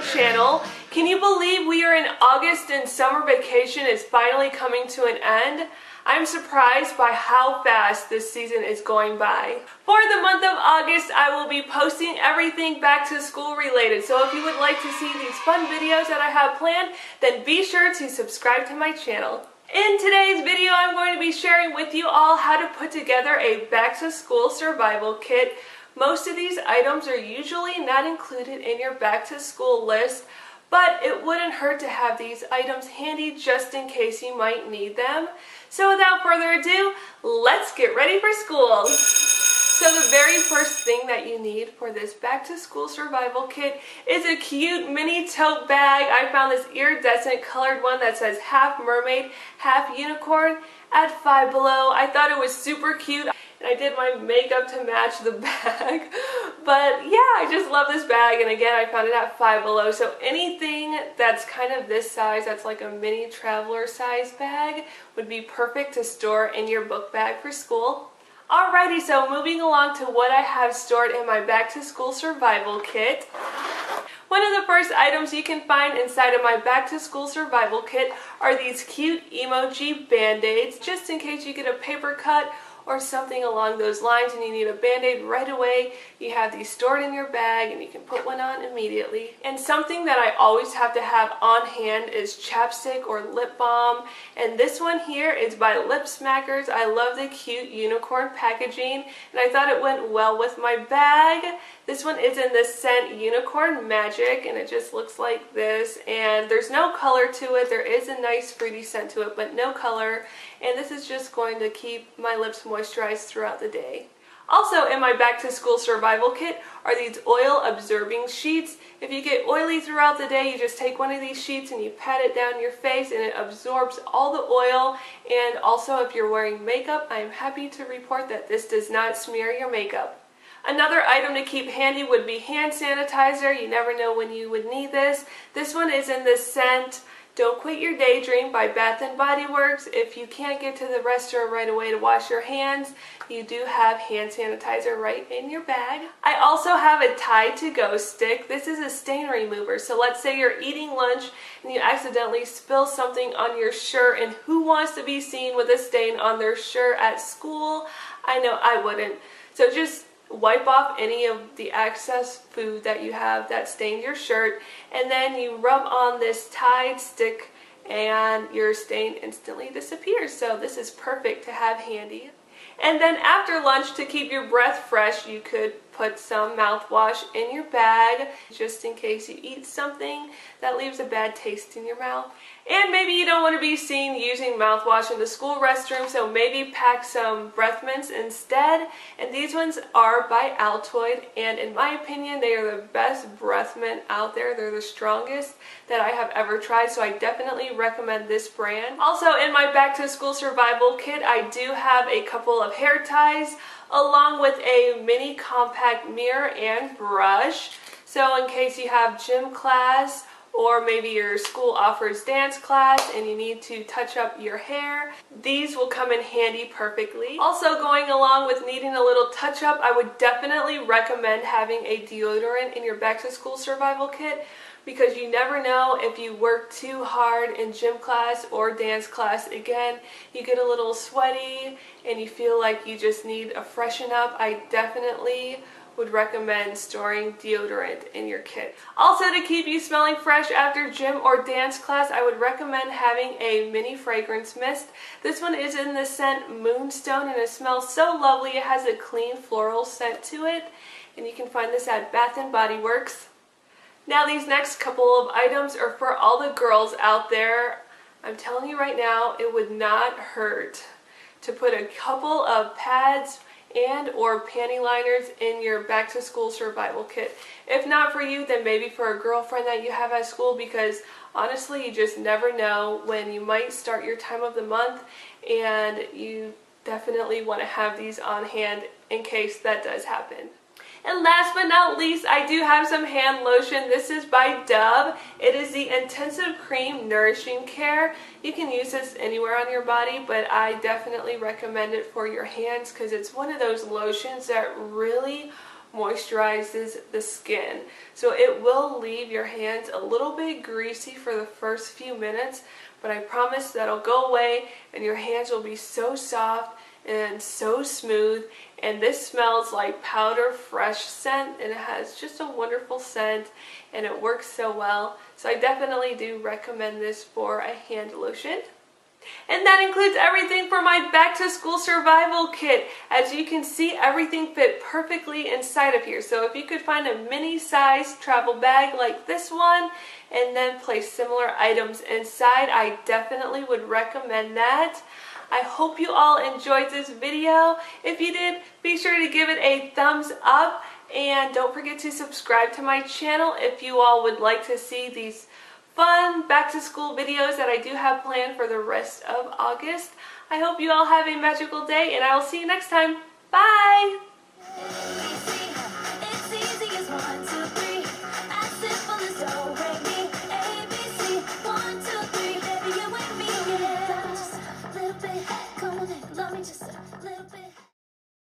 channel. Can you believe we are in August and summer vacation is finally coming to an end? I'm surprised by how fast this season is going by. For the month of August, I will be posting everything back to school related. So if you would like to see these fun videos that I have planned, then be sure to subscribe to my channel. In today's video, I'm going to be sharing with you all how to put together a back to school survival kit. Most of these items are usually not included in your back to school list, but it wouldn't hurt to have these items handy just in case you might need them. So without further ado, let's get ready for school. So the very first thing that you need for this back to school survival kit is a cute mini tote bag. I found this iridescent colored one that says half mermaid, half unicorn at Five Below. I thought it was super cute. And I did my makeup to match the bag. But yeah, I just love this bag. And again, I found it at Five Below. So anything that's kind of this size, that's like a mini traveler size bag, would be perfect to store in your book bag for school. Alrighty, so moving along to what I have stored in my back to school survival kit. One of the first items you can find inside of my back to school survival kit are these cute emoji band-aids, just in case you get a paper cut or something along those lines and you need a band-aid right away. You have these stored in your bag and you can put one on immediately. And something that I always have to have on hand is chapstick or lip balm. And this one here is by Lip Smackers. I love the cute unicorn packaging and I thought it went well with my bag. This one is in the scent Unicorn Magic and it just looks like this, and there's no color to it. There is a nice fruity scent to it, but no color, and this is just going to keep my lips moisturized throughout the day. Also in my back to school survival kit are these oil absorbing sheets. If you get oily throughout the day, you just take one of these sheets and you pat it down your face and it absorbs all the oil. And also if you're wearing makeup, I am happy to report that this does not smear your makeup. Another item to keep handy would be hand sanitizer. You never know when you would need this. This one is in the scent Don't Quit Your Daydream by Bath & Body Works. If you can't get to the restroom right away to wash your hands, you do have hand sanitizer right in your bag. I also have a Tide to Go stick. This is a stain remover. So let's say you're eating lunch and you accidentally spill something on your shirt, and who wants to be seen with a stain on their shirt at school? I know I wouldn't. So just wipe off any of the excess food that you have that stained your shirt, and then you rub on this Tide stick and your stain instantly disappears. So this is perfect to have handy. And then after lunch, to keep your breath fresh, you could put some mouthwash in your bag just in case you eat something that leaves a bad taste in your mouth. And maybe you don't want to be seen using mouthwash in the school restroom, so maybe pack some breath mints instead. And these ones are by Altoid, and in my opinion, they are the best breath mint out there. They're the strongest that I have ever tried, so I definitely recommend this brand. Also, in my back to school survival kit, I do have a couple of hair ties along with a mini compact mirror and brush. So in case you have gym class, or maybe your school offers dance class and you need to touch up your hair, these will come in handy perfectly. Also, going along with needing a little touch up, I would definitely recommend having a deodorant in your back to school survival kit, because you never know if you work too hard in gym class or dance class. Again, you get a little sweaty and you feel like you just need a freshen up. I definitely would recommend storing deodorant in your kit. Also, to keep you smelling fresh after gym or dance class, I would recommend having a mini fragrance mist. This one is in the scent Moonstone and it smells so lovely. It has a clean floral scent to it, and you can find this at Bath & Body Works. Now these next couple of items are for all the girls out there. I'm telling you right now, it would not hurt to put a couple of pads and or panty liners in your back to school survival kit. If not for you, then maybe for a girlfriend that you have at school, because honestly, you just never know when you might start your time of the month, and you definitely want to have these on hand in case that does happen. And last but not least, I do have some hand lotion. This is by Dove. It is the Intensive Cream Nourishing Care. You can use this anywhere on your body, but I definitely recommend it for your hands because it's one of those lotions that really moisturizes the skin. So it will leave your hands a little bit greasy for the first few minutes, but I promise that'll go away and your hands will be so soft and so smooth. And this smells like powder fresh scent, and it has just a wonderful scent and it works so well. So I definitely do recommend this for a hand lotion. And that includes everything for my back to school survival kit. As you can see, everything fit perfectly inside of here. So if you could find a mini size travel bag like this one and then place similar items inside, I definitely would recommend that. I hope you all enjoyed this video. If you did, be sure to give it a thumbs up and don't forget to subscribe to my channel if you all would like to see these fun back to school videos that I do have planned for the rest of August. I hope you all have a magical day and I will see you next time. Bye!